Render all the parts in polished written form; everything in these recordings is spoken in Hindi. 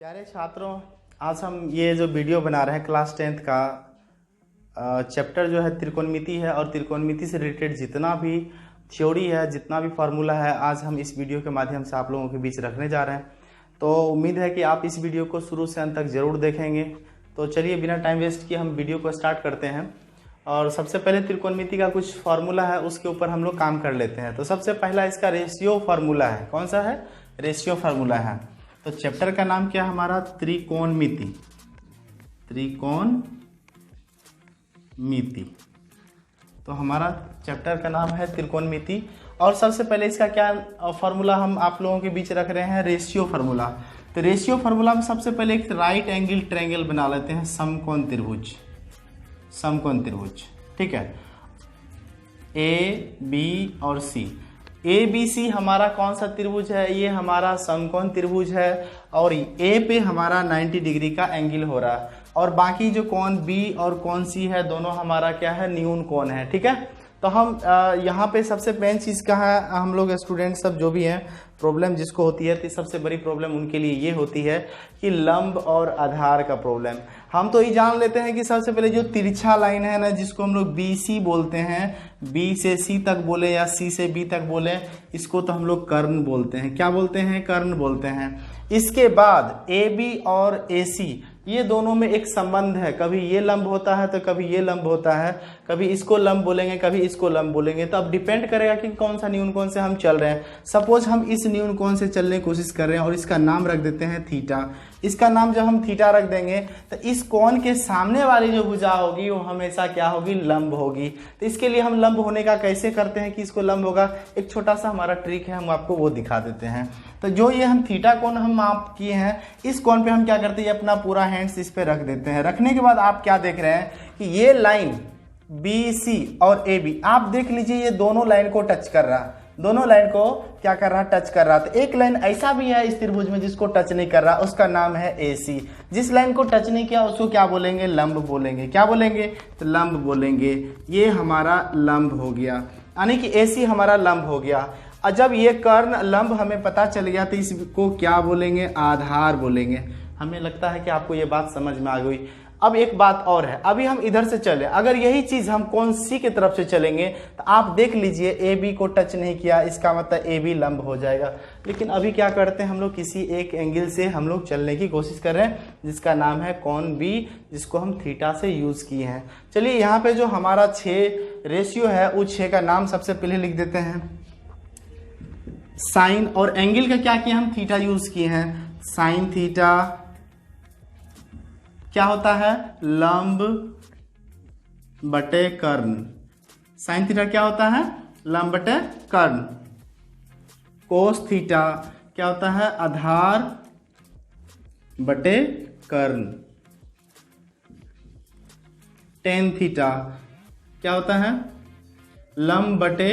प्यारे छात्रों, आज हम ये जो वीडियो बना रहे हैं क्लास 10th का चैप्टर जो है त्रिकोणमिति है और त्रिकोणमिति से रिलेटेड जितना भी थ्योरी है, जितना भी फार्मूला है, आज हम इस वीडियो के माध्यम से आप लोगों के बीच रखने जा रहे हैं। तो उम्मीद है कि आप इस वीडियो को शुरू से अंत तक जरूर देखेंगे। तो चलिए बिना टाइम वेस्ट किए हम वीडियो को स्टार्ट करते हैं। और सबसे पहले त्रिकोणमिति का कुछ फार्मूला है, उसके ऊपर हम लोग काम कर लेते हैं। तो सबसे पहला इसका रेशियो फार्मूला है। कौन सा है? रेशियो फार्मूला है। तो चैप्टर का नाम क्या है हमारा? त्रिकोणमिति। त्रिकोणमिति, तो हमारा चैप्टर का नाम है त्रिकोणमिति। और सबसे पहले इसका क्या फार्मूला हम आप लोगों के बीच रख रहे हैं? Ratio formula. तो रेशियो फार्मूला में सबसे पहले एक राइट एंगल ट्रायंगल बना लेते हैं, समकोण त्रिभुज। समकोण त्रिभुज, ठीक है। ए, बी और सी। ए बी सी हमारा कौन सा त्रिभुज है? ये हमारा समकोण त्रिभुज है। और ए पे हमारा 90 डिग्री का एंगल हो रहा है। और बाकी जो कोण बी और कोण सी है, दोनों हमारा क्या है? न्यून कोण है, ठीक है। तो हम यहाँ पे सबसे मेन चीज़ का है, हम लोग स्टूडेंट सब जो भी हैं, प्रॉब्लम जिसको होती है, तो सबसे बड़ी प्रॉब्लम उनके लिए ये होती है कि लंब और आधार का प्रॉब्लम। हम तो ये जान लेते हैं कि सबसे पहले जो तिरछा लाइन है ना, जिसको हम लोग बी सी बोलते हैं, बी से सी तक बोले या सी से बी तक बोले, इसको तो हम लोग कर्ण बोलते हैं। क्या बोलते हैं? कर्ण बोलते हैं। इसके बाद ए बी और ए सी, ये दोनों में एक संबंध है। कभी ये लंब होता है तो कभी ये लंब होता है, कभी इसको लंब बोलेंगे कभी इसको लंब बोलेंगे। तो अब डिपेंड करेगा कि कौन सा न्यून कोण से हम चल रहे हैं। सपोज हम इस न्यून कोण से चलने की कोशिश कर रहे हैं और इसका नाम रख देते हैं थीटा। इसका नाम जब हम थीटा रख देंगे तो इस कोण के सामने वाली जो भुजा होगी वो हमेशा क्या होगी? लंब होगी। तो इसके लिए हम लंब होने का कैसे करते हैं कि इसको लंब होगा? एक छोटा सा हमारा ट्रिक है, हम आपको वो दिखा देते हैं। तो जो ये हम थीटा कोण हम माप किए हैं, इस कोण पे हम क्या करते हैं? अपना पूरा हैंड्स इस पे रख देते हैं। रखने के बाद आप क्या देख रहे हैं कि ये लाइन बी सी और ए बी, आप देख लीजिए ये दोनों लाइन को टच कर रहा है। दोनों लाइन को क्या कर रहा? टच कर रहा। तो एक लाइन ऐसा भी है इस त्रिभुज में जिसको टच नहीं कर रहा, उसका नाम है ए सी। जिस लाइन को टच नहीं किया उसको क्या बोलेंगे? लंब बोलेंगे। क्या बोलेंगे? तो लंब बोलेंगे। ये हमारा लंब हो गया, यानी कि ए सी हमारा लंब हो गया। और जब ये कर्ण लंब हमें पता चल गया तो इसको क्या बोलेंगे? आधार बोलेंगे। हमें लगता है कि आपको ये बात समझ में आ गई। अब एक बात और है, अभी हम इधर से चले, अगर यही चीज हम कोण सी की तरफ से चलेंगे तो आप देख लीजिए ए बी को टच नहीं किया, इसका मतलब ए बी लंब हो जाएगा। लेकिन अभी क्या करते हैं हम लोग? किसी एक एंगल से हम लोग चलने की कोशिश कर रहे हैं जिसका नाम है कोण बी, जिसको हम थीटा से यूज किए हैं। चलिए यहाँ पे जो हमारा 6 रेशियो है, उस 6 का नाम सबसे पहले लिख देते हैं। साइन और एंगल का क्या किया? हम थीटा यूज किए हैं। साइन थीटा क्या होता है? लंब बटे कर्ण। साइन थीटा क्या होता है? लंब बटे कर्ण। कोस थीटा क्या होता है? आधार बटे कर्ण। टेन थीटा क्या होता है? लंब बटे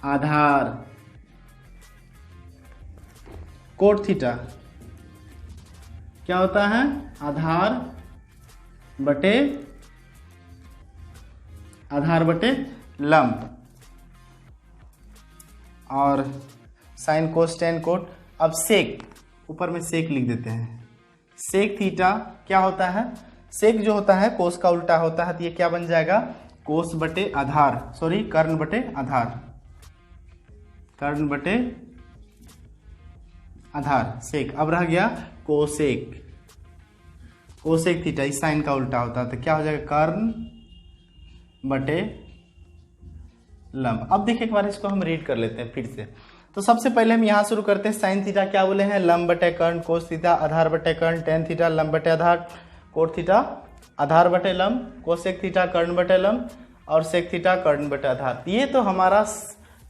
आधार। कोट थीटा क्या होता है? आधार बटे लंब। और साइन कोस टेन कोट। अब सेक, ऊपर में सेक लिख देते हैं। सेक थीटा क्या होता है? सेक जो होता है कोस का उल्टा होता है, तो ये क्या बन जाएगा? कोस बटे आधार, सॉरी कर्ण बटे आधार। कर्ण बटे आधार, सेक। अब रह गया कोसेक। कोसेक थीटा इस साइन का उल्टा होता है, तो क्या हो जाएगा? कर्ण बटे लंब। अब देखिए एक बार इसको हम रीड कर लेते हैं फिर से। तो सबसे पहले हम यहाँ शुरू करते हैं। साइन थीटा क्या बोले हैं? लंब बटे कर्ण। कोस थीटा आधार बटे कर्ण। टेन थीटा लंब बटे आधार। कोट थीटा आधार बटे लंब। कोसेक थीटा कर्ण बटे लंब। और सेक थीटा कर्ण बटे आधार। ये तो हमारा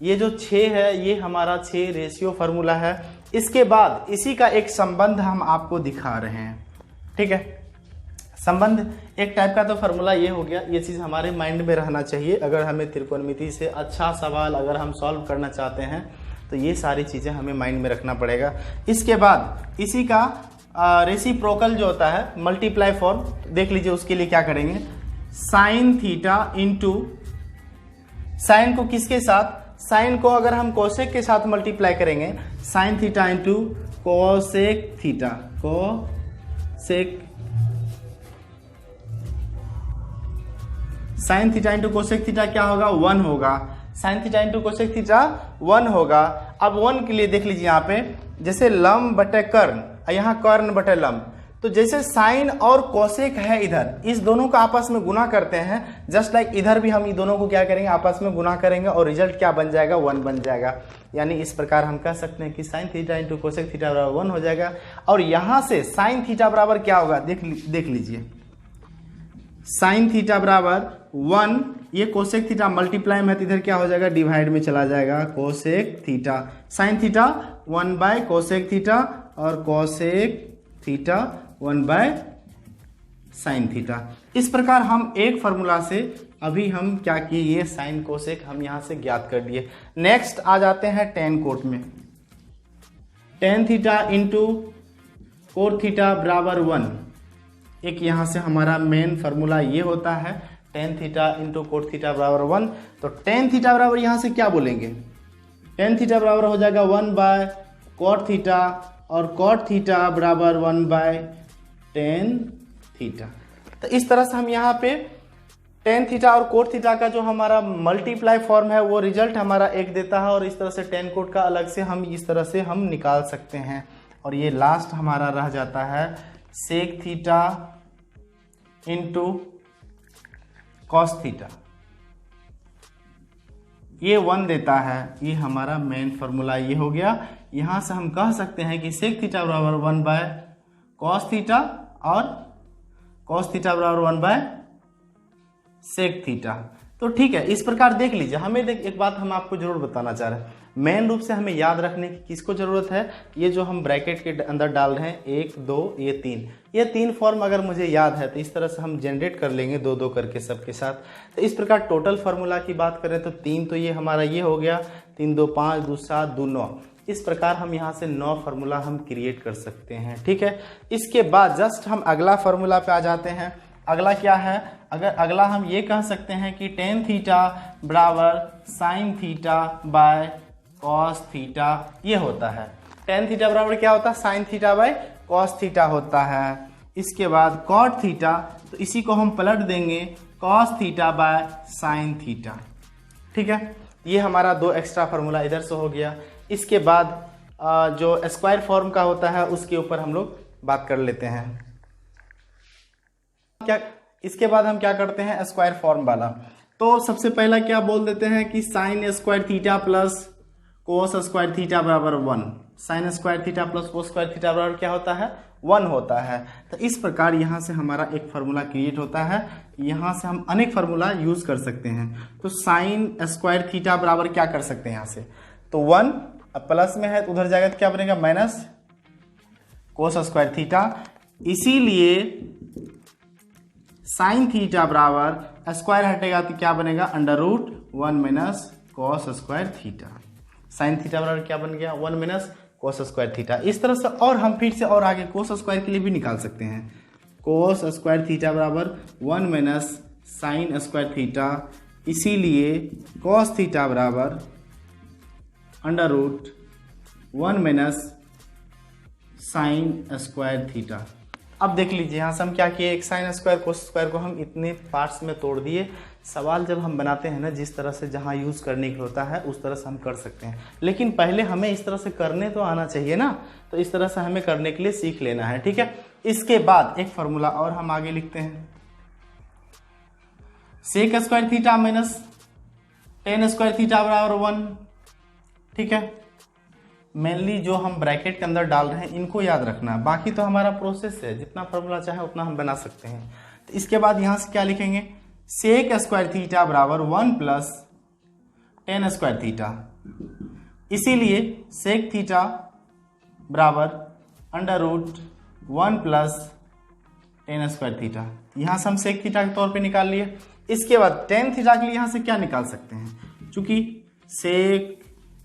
ये जो 6 है, ये हमारा 6 रेशियो फार्मूला है। इसके बाद इसी का एक संबंध हम आपको दिखा रहे हैं, ठीक है। संबंध एक टाइप का तो फार्मूला ये हो गया, ये चीज़ हमारे माइंड में रहना चाहिए। अगर हमें त्रिकोणमिति से अच्छा सवाल अगर हम सॉल्व करना चाहते हैं तो ये सारी चीज़ें हमें माइंड में रखना पड़ेगा। इसके बाद इसी का रेसिप्रोकल जो होता है, मल्टीप्लाई फॉर्म देख लीजिए। उसके लिए क्या करेंगे? साइन थीटा इंटू, साइन को किसके साथ? साइन को अगर हम कोसेक के साथ मल्टीप्लाई करेंगे, sine theta into cosec theta, cosec sine theta into cosec theta क्या होगा 1 होगा, sine theta into cosec theta 1 होगा। अब 1 के लिए देख लीजिए यहाँ पे जैसे लंब बटे कर्ण, यहाँ कर्ण बटे लंब, तो जैसे साइन और कोसेक है इधर, इस दोनों का आपस में गुना करते हैं, जस्ट लाइक इधर भी हम इन दोनों को क्या करेंगे आपस में गुना करेंगे और रिजल्ट क्या बन जाएगा 1 बन जाएगा। यानी इस प्रकार हम कह सकते हैं कि sine theta into cosec theta बराबर 1 हो जाएगा। और यहाँ से साइन थीटा बराबर क्या होगा देख लीजिए, साइन थीटा बराबर 1, ये कोसेक थीटा मल्टीप्लाई में है तो इधर क्या हो जाएगा डिवाइड में चला जाएगा, cosec theta sine theta 1 by cosec theta और cosec theta 1 by sine theta. इस प्रकार हम एक फॉर्मूला से अभी हम क्या किए, ये साइन कोसेक हम यहां से ज्ञात कर दिए। नेक्स्ट आ जाते हैं टेन कोट में। Tan theta into coat theta बराबर 1, एक यहां से हमारा मेन फार्मूला ये होता है, tan theta into coat theta बराबर 1। तो टेन थीटा बराबर यहां से क्या बोलेंगे, टेन थीटा बराबर हो जाएगा 1 बाय कोट थीटा और कोट थीटा बराबर 1 बाय टेन थीटा। तो इस तरह से हम यहाँ पे टेन थीटा और कोट थीटा का जो हमारा मल्टीप्लाई फॉर्म है वो रिजल्ट हमारा एक देता है, और इस तरह से टेन कोट का अलग से हम इस तरह से हम निकाल सकते हैं। और ये लास्ट हमारा रह जाता है sec theta into cos theta, ये 1 देता है, ये हमारा मेन फार्मूला ये हो गया। यहां से हम कह सकते हैं कि सेक थीटा बराबर 1 बाय कॉस थीटा और कॉस थीटा बराबर 1 बाय सेक थीटा। तो ठीक है, इस प्रकार देख लीजिए। हमें एक बात हम आपको जरूर बताना चाह रहे हैं, मेन रूप से हमें याद रखने की किसको जरूरत है, ये जो हम ब्रैकेट के अंदर डाल रहे हैं 1 2 ये 3 फॉर्म अगर मुझे याद है तो इस तरह से हम जनरेट कर लेंगे 2 2 करके सबके साथ। तो इस प्रकार टोटल फार्मूला की बात करें तो 3 तो ये हमारा ये हो गया, 3 2 5 2 7 2 9, इस प्रकार हम यहाँ से 9 फार्मूला हम क्रिएट कर सकते हैं। ठीक है, इसके बाद जस्ट हम अगला फार्मूला पे आ जाते हैं। अगला क्या है, अगला हम ये कह सकते हैं कि टेन थीटा बराबर sine theta by cos theta, ये होता है। टेन थीटा बराबर क्या होता है, sine theta by cos theta होता है। इसके बाद कॉट थीटा, तो इसी को हम पलट देंगे cos theta by sine theta. ठीक है, ये हमारा 2 एक्स्ट्रा फार्मूला इधर से हो गया। इसके बाद जो स्क्वायर फॉर्म का होता है उसके ऊपर हम लोग बात कर लेते हैं। इसके बाद हम क्या करते हैं, स्क्वायर फॉर्म वाला। तो सबसे पहला क्या बोल देते हैं कि sign square theta plus cos square theta बराबर 1, sign square theta plus cos square theta बराबर क्या होता है 1 होता है। तो इस प्रकार यहाँ से हमारा एक फार्मूला क्रिएट होता है, यहाँ से हम अनेक फार्मूला यूज कर सकते हैं। तो साइन स्क्वायर थीटा बराबर क्या कर सकते हैं यहाँ से, तो 1 प्लस में है तो उधर जाएगा तो क्या बनेगा माइनस कोस स्क्वायर थीटा, इसीलिए साइन थीटा बराबर स्क्वायर हटेगा तो क्या बनेगा under root 1 minus cos square theta. Sine theta बराबर क्या बन गया 1 माइनस कोस स्क्वायर थीटा। इस तरह से और हम फिर से और आगे कोस स्क्वायर के लिए भी निकाल सकते हैं। कोस स्क्वायर थीटा बराबर 1 माइनस साइन स्क्वायर थीटा, इसीलिए कॉस थीटा बराबर under root 1 minus sine square theta. अब देख लीजिए यहाँ से हम क्या किए, एक साइन स्क्वायर कोस स्क्वायर को हम इतने पार्ट्स में तोड़ दिए। सवाल जब हम बनाते हैं ना, जिस तरह से जहाँ यूज़ करने की होता है उस तरह से हम कर सकते हैं, लेकिन पहले हमें इस तरह से करने तो आना चाहिए ना, तो इस तरह से हमें करने के लिए सीख लेना है। ठीक है, इसके बाद एक फार्मूला और हम आगे लिखते हैं, sec square theta minus tan square theta बराबर 1। ठीक है, मेनली जो हम ब्रैकेट के अंदर डाल रहे हैं इनको याद रखना, बाकी तो हमारा प्रोसेस है, जितना फार्मूला चाहे उतना हम बना सकते हैं। तो इसके बाद यहाँ से क्या लिखेंगे, सेक स्क्वायर थीटा बराबर 1 प्लस टेन स्क्वायर थीटा, इसीलिए सेक थीटा बराबर under root 1 plus tan square theta. यहाँ से हम सेक थीटा के तौर पे निकाल लिए। इसके बाद टेन थीटा के लिए यहाँ से क्या निकाल सकते हैं, चूंकि सेक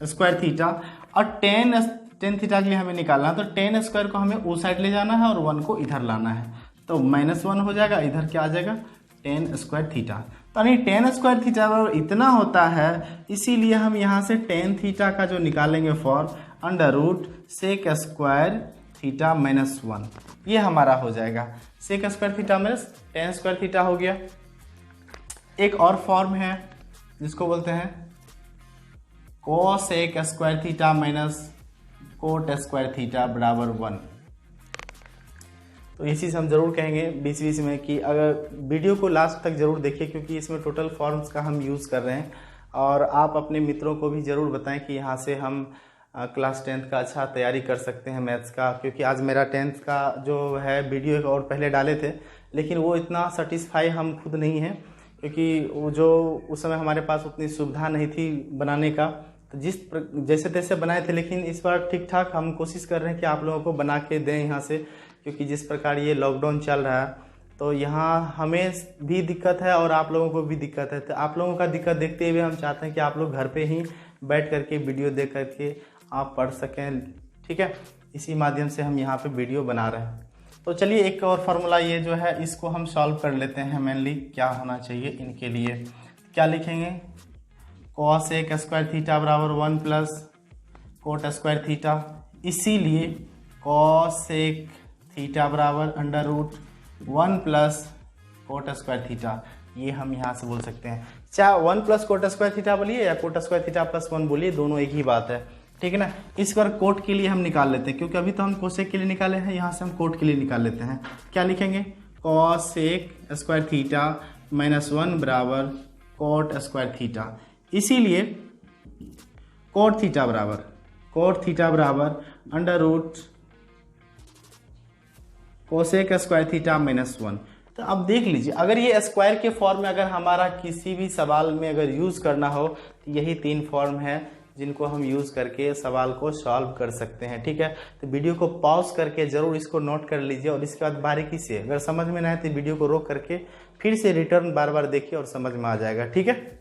स्क्वायर थीटा और टेन थीटा के लिए हमें निकालना है, तो टेन स्क्वायर को हमें उस साइड ले जाना है और 1 को इधर लाना है, तो -1 हो जाएगा, इधर क्या आ जाएगा टेन स्क्वायर थीटा। तो नहीं, टेन स्क्वायर थीटा इतना होता है, इसीलिए हम यहाँ से टेन थीटा का जो निकालेंगे form under root sec square theta minus 1, ये हमारा हो जाएगा। Sec square theta minus tan square theta हो गया। एक और फॉर्म है जिसको बोलते हैं cosec square theta minus cot square theta बराबर 1। तो ये चीज़ हम जरूर कहेंगे बीच बीच में कि अगर वीडियो को लास्ट तक जरूर देखिए, क्योंकि इसमें टोटल फॉर्म्स का हम यूज़ कर रहे हैं। और आप अपने मित्रों को भी ज़रूर बताएं कि यहाँ से हम क्लास 10th का अच्छा तैयारी कर सकते हैं मैथ्स का। क्योंकि आज मेरा 10th का जो है वीडियो और पहले डाले थे, लेकिन वो इतना सेटिस्फाई हम खुद नहीं हैं, क्योंकि वो जो उस समय हमारे पास उतनी सुविधा नहीं थी बनाने का। तो जैसे तैसे बनाए थे, लेकिन इस बार ठीक ठाक हम कोशिश कर रहे हैं कि आप लोगों को बना के दें यहाँ से। क्योंकि जिस प्रकार ये लॉकडाउन चल रहा है, तो यहाँ हमें भी दिक्कत है और आप लोगों को भी दिक्कत है। तो आप लोगों का दिक्कत देखते हुए हम चाहते हैं कि आप लोग घर पे ही बैठ करके वीडियो देख करके आप पढ़ सकें, ठीक है। इसी माध्यम से हम यहाँ पे वीडियो बना रहे हैं। तो चलिए एक और फार्मूला ये जो है इसको हम सॉल्व कर लेते हैं। मेनली क्या होना चाहिए इनके लिए, क्या लिखेंगे, कोसेक स्क्वायर थीटा बराबर 1 प्लस कोट स्क्वायर थीटा। इसीलिए कोसेक थीटा बराबर under root 1 plus cot square theta, ये हम यहाँ से बोल सकते हैं। चाहे 1 प्लस कोट स्क्वायर थीटा बोलिए या कोट स्क्वायर थीटा प्लस 1 बोलिए, दोनों एक ही बात है, ठीक है ना। इस बार कोट के लिए हम निकाल लेते हैं, क्योंकि अभी तो हम कोसेक के लिए निकाले हैं, यहाँ से हम कोट के लिए निकाल लेते हैं। क्या लिखेंगे, कोसेक स्क्वायर थीटा माइनस 1 बराबर कोट स्क्वायर थीटा। इसीलिए कोट थीटा बराबर under root cosec square theta minus 1। तो अब देख लीजिए, अगर ये स्क्वायर के फॉर्म में अगर हमारा किसी भी सवाल में अगर यूज करना हो, तो यही 3 फॉर्म है जिनको हम यूज करके सवाल को सॉल्व कर सकते हैं, ठीक है। तो वीडियो को पॉज करके जरूर इसको नोट कर लीजिए, और इसके बाद बारीकी से अगर समझ में ना आए तो वीडियो को रोक करके फिर से रिटर्न बार बार देखिए और समझ में आ जाएगा, ठीक है।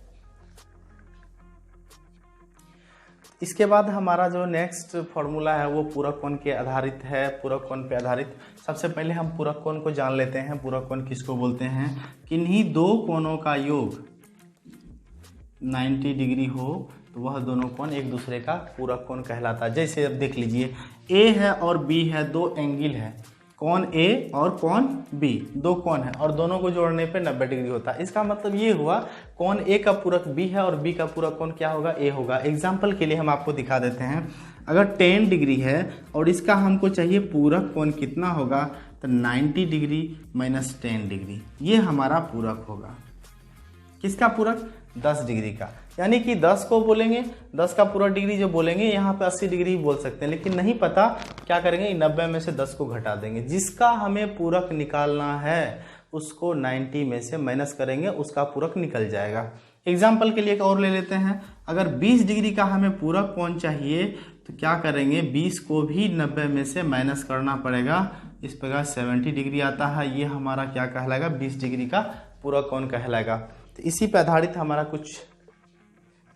इसके बाद हमारा जो नेक्स्ट फॉर्मूला है वो पूरक कोण के आधारित है, पूरक कोण पे आधारित। सबसे पहले हम पूरक कोण को जान लेते हैं। पूरक कोण किसको बोलते हैं, किन्हीं दो कोणों का योग 90 डिग्री हो तो वह दोनों कोण एक दूसरे का पूरक कोण कहलाता है। जैसे अब देख लीजिए, ए है और बी है, दो एंगल है, कोण ए और कोण बी, दो कोण है और दोनों को जोड़ने पे 90 डिग्री होता है। इसका मतलब ये हुआ कोण ए का पूरक बी है और बी का पूरक कोण क्या होगा, ए होगा। एग्जाम्पल के लिए हम आपको दिखा देते हैं। अगर 10 डिग्री है और इसका हमको चाहिए पूरक कोण कितना होगा, तो 90 डिग्री माइनस 10 डिग्री, ये हमारा पूरक होगा। किसका पूरक, 10 डिग्री का। यानी कि 10 को बोलेंगे, 10 का पूरा डिग्री जो बोलेंगे, यहाँ पे 80 डिग्री बोल सकते हैं, लेकिन नहीं पता क्या करेंगे, 90 में से 10 को घटा देंगे। जिसका हमें पूरक निकालना है उसको 90 में से माइनस करेंगे, उसका पूरक निकल जाएगा। एग्जाम्पल के लिए एक और ले लेते हैं। अगर 20 डिग्री का हमें पूरक कोण चाहिए तो क्या करेंगे, 20 को भी 90 में से माइनस करना पड़ेगा। इस प्रकार 70 डिग्री आता है, ये हमारा क्या कहलाएगा, 20 डिग्री का पूरक कोण कहलाएगा। तो इसी पर आधारित हमारा कुछ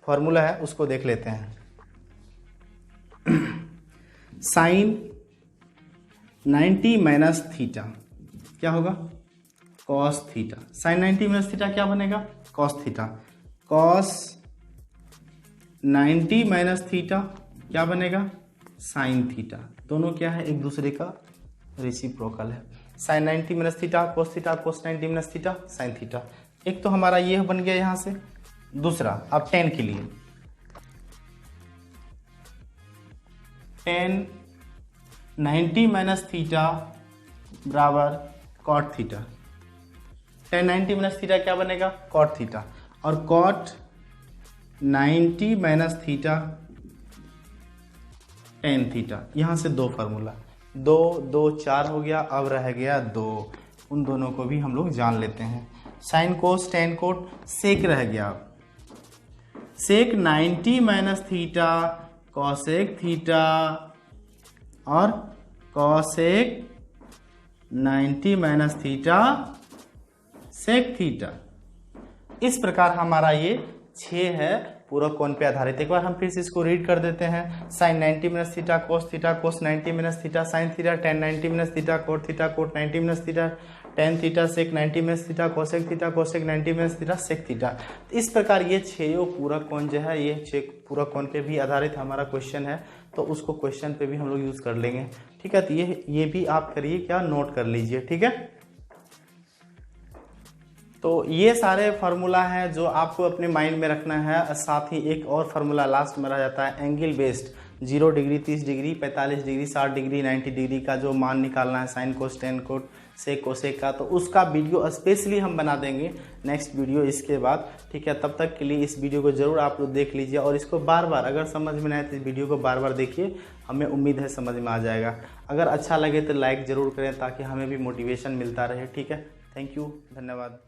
फॉर्मूला है, उसको देख लेते हैं। साइन 90 माइनस थीटा क्या होगा, cos theta. Sine 90 minus theta क्या बनेगा, cos theta. Cos 90 minus theta क्या बनेगा, साइन थीटा। दोनों क्या है, एक दूसरे का रेसिप्रोकल है। Sine 90 minus theta cos theta, cos 90 minus theta sine theta. एक तो हमारा ये बन गया यहाँ से। दूसरा अब 10 के लिए, 10 90 माइनस थीटा बराबर कॉट थीटा। 10 90 माइनस थीटा क्या बनेगा, कॉट थीटा। और cot 90 minus theta tan theta. यहाँ से दो फार्मूला, 2 2 4 हो गया, अब रह गया 2। उन दोनों को भी हम लोग जान लेते हैं। Sine cos tan cot, sec रह गया। Sec 90 minus theta cosec theta और cosec 90 minus theta sec theta. इस प्रकार हमारा ये 6 है पूरक कोण पे आधारित। एक बार हम फिर से इसको रीड कर देते हैं। Sine 90 minus theta, cos 90 minus theta, sine theta, tan 90 minus theta, cot 90 minus theta, tan theta, sec 90 minus theta, cosec 90 minus theta, sec theta. इस प्रकार ये 6 पूरक कोण जो है, ये 6 पूरक कोण पे भी आधारित हमारा क्वेश्चन है, तो उसको क्वेश्चन पे भी हम लोग यूज कर लेंगे। ठीक है, तो ये भी आप करिए क्या, नोट कर लीजिए। ठीक है, तो ये सारे फार्मूला हैं जो आपको अपने माइंड में रखना है। साथ ही एक और फार्मूला लास्ट में रह जाता है, angle based 0 degree, 30 degree, 45 degree, 60 degree, 90 degree का जो मान निकालना है sine cos tan cot sec cosec का, तो उसका वीडियो स्पेशली हम बना देंगे नेक्स्ट वीडियो इसके बाद। ठीक है, तब तक के लिए इस वीडियो को जरूर आप लोग देख लीजिए और इसको बार बार, अगर समझ में नहीं आए तो इस वीडियो को बार बार देखिए, हमें उम्मीद है समझ में आ जाएगा। अगर अच्छा लगे तो लाइक ज़रूर करें ताकि हमें भी मोटिवेशन मिलता रहे। ठीक है, थैंक यू, धन्यवाद।